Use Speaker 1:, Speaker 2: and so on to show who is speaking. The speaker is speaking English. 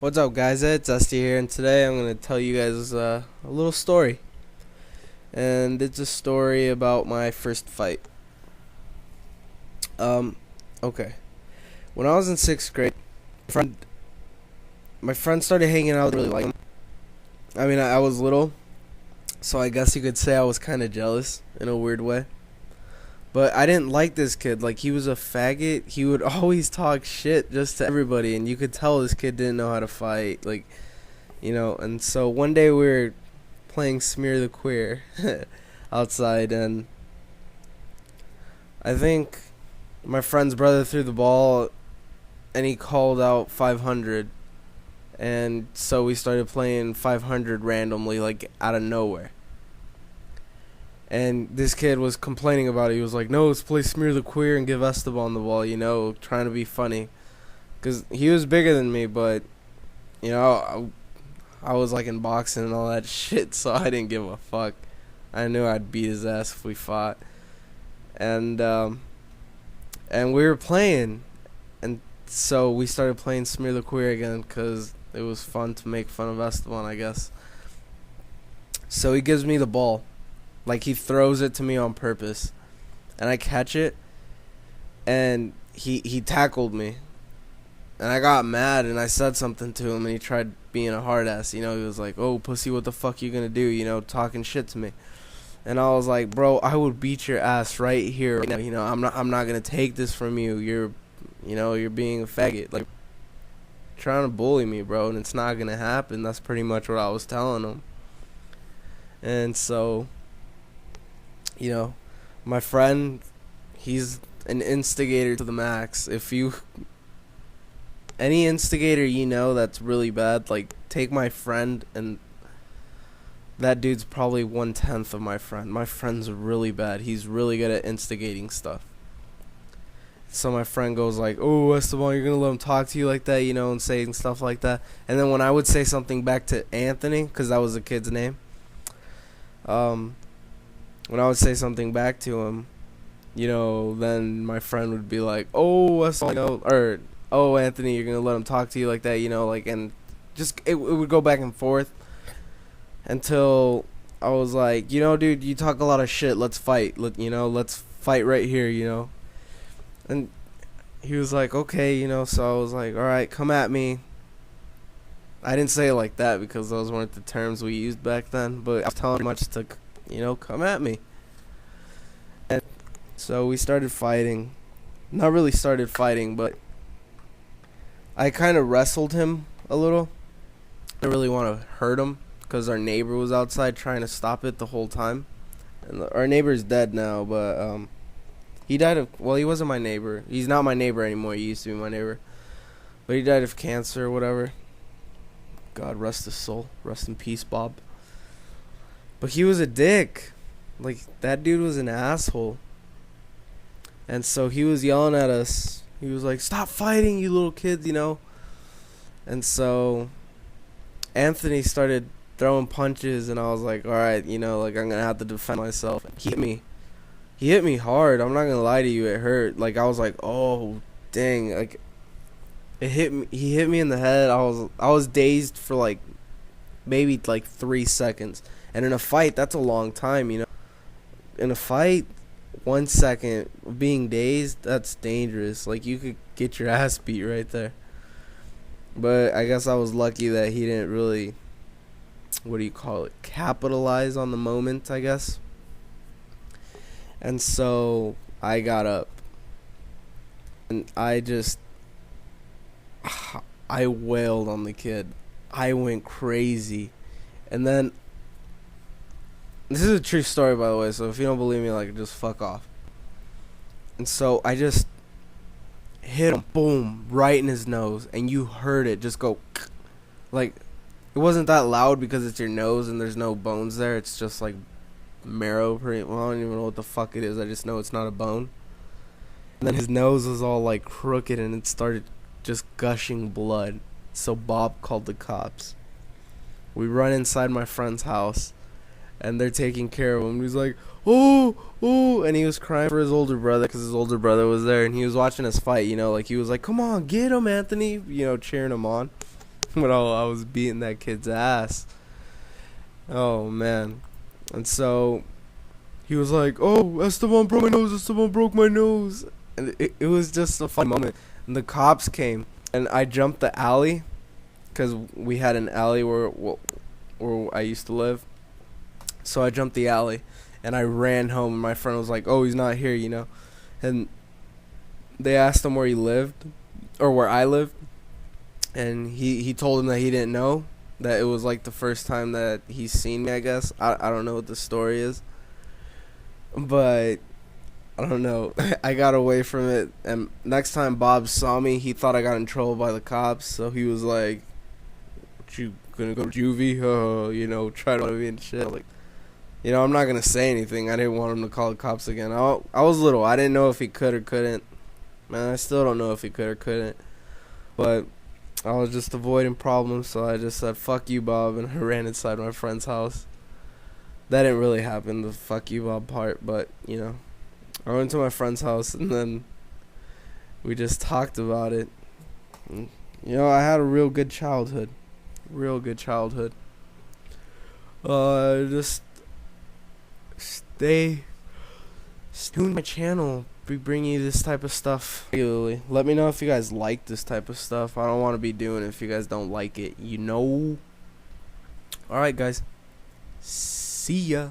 Speaker 1: What's up, guys? It's Estee here, and today I'm going to tell you guys a little story. And it's a story about my first fight. Um, okay. When I was in 6th grade, friend, my friend started hanging out really like him. I mean, I was little, so I guess you could say I was kind of jealous in a weird way. But I didn't like this kid. Like, he was a faggot. He would always talk shit just to everybody, and you could tell this kid didn't know how to fight. Like, and so one day we were playing Smear the Queer outside, and I think my friend's brother threw the ball, and he called out 500, and so we started playing 500 randomly, like, out of nowhere. And this kid was complaining about it. He was like, no, let's play Smear the Queer and give Esteban the ball, trying to be funny. Because he was bigger than me, but, I was like in boxing and all that shit, so I didn't give a fuck. I knew I'd beat his ass if we fought. And we were playing. And so we started playing Smear the Queer again because it was fun to make fun of Esteban, I guess. So he gives me the ball. Like, he throws it to me on purpose, and I catch it, and he tackled me, and I got mad, and I said something to him, and he tried being a hard ass, he was like, oh, pussy, what the fuck you gonna do, talking shit to me, and I was like, bro, I would beat your ass right here, right now, I'm not gonna take this from you, you're being a faggot, like, trying to bully me, bro, and it's not gonna happen. That's pretty much what I was telling him. And so, my friend, he's an instigator to the max. Any instigator that's really bad, like, take my friend, and that dude's probably 1/10 of my friend. My friend's really bad. He's really good at instigating stuff. So my friend goes like, oh, Esteban, you're going to let him talk to you like that, and saying stuff like that. And then when I would say something back to Anthony, because that was the kid's name, when I would say something back to him, then my friend would be like, oh, or, oh, Anthony, you're going to let him talk to you like that, and just, it would go back and forth until I was like, dude, you talk a lot of shit, let's fight, let's fight right here, and he was like, okay, so I was like, alright, come at me. I didn't say it like that because those weren't the terms we used back then, but I was telling him much to, come at me. And so we started fighting. Not really started fighting, but I kind of wrestled him a little. I didn't really want to hurt him because our neighbor was outside trying to stop it the whole time. And our neighbor's dead now, but he died of, well, he wasn't my neighbor. He's not my neighbor anymore. He used to be my neighbor. But he died of cancer or whatever. God rest his soul. Rest in peace, Bob. But he was a dick. Like, that dude was an asshole. And so he was yelling at us. He was like, stop fighting, you little kids, And so Anthony started throwing punches, and I was like, alright, like, I'm going to have to defend myself. He hit me. He hit me hard. I'm not going to lie to you. It hurt. Like, I was like, oh, dang. Like, it hit me. He hit me in the head. I was dazed for, like, maybe, like, 3 seconds. And in a fight, that's a long time, In a fight, 1 second of being dazed, that's dangerous. Like, you could get your ass beat right there. But I guess I was lucky that he didn't really, capitalize on the moment, I guess. And so I got up. And I wailed on the kid. I went crazy. And then, this is a true story, by the way, so if you don't believe me, like, just fuck off. And so I just hit him, boom, right in his nose, and you heard it just go, like, it wasn't that loud because it's your nose and there's no bones there. It's just, like, marrow. Well, I don't even know what the fuck it is. I just know it's not a bone. And then his nose was all, like, crooked, and it started just gushing blood. So Bob called the cops. We run inside my friend's house, and they're taking care of him. He's like, oh, and he was crying for his older brother because his older brother was there, and he was watching us fight, like, he was like, come on, get him, Anthony, cheering him on. when I was beating that kid's ass. Oh man. And so he was like, "Oh, Esteban broke my nose. Esteban broke my nose." And it was just a fun moment. And the cops came, and I jumped the alley, cause we had an alley where I used to live. So I jumped the alley, and I ran home. And my friend was like, "Oh, he's not here," you know. And they asked him where he lived, or where I lived, and he told him that he didn't know, that it was like the first time that he's seen me, I guess. I don't know what the story is, but I don't know. I got away from it, and next time Bob saw me, he thought I got in trouble by the cops, so he was like, "What, you gonna go to juvie?" You know, try to me and shit. Like, you know, I'm not gonna say anything. I didn't want him to call the cops again. I was little. I didn't know if he could or couldn't. Man, I still don't know if he could or couldn't. But I was just avoiding problems, so I just said, "Fuck you, Bob," and I ran inside my friend's house. That didn't really happen, the "fuck you, Bob" part, but, you know. I went to my friend's house, and then we just talked about it. And, you know, I had a real good childhood. Real good childhood. Just stay tuned to my channel. Be bringing you this type of stuff regularly. Let me know if you guys like this type of stuff. I don't want to be doing it if you guys don't like it, you know. Alright, guys. See ya.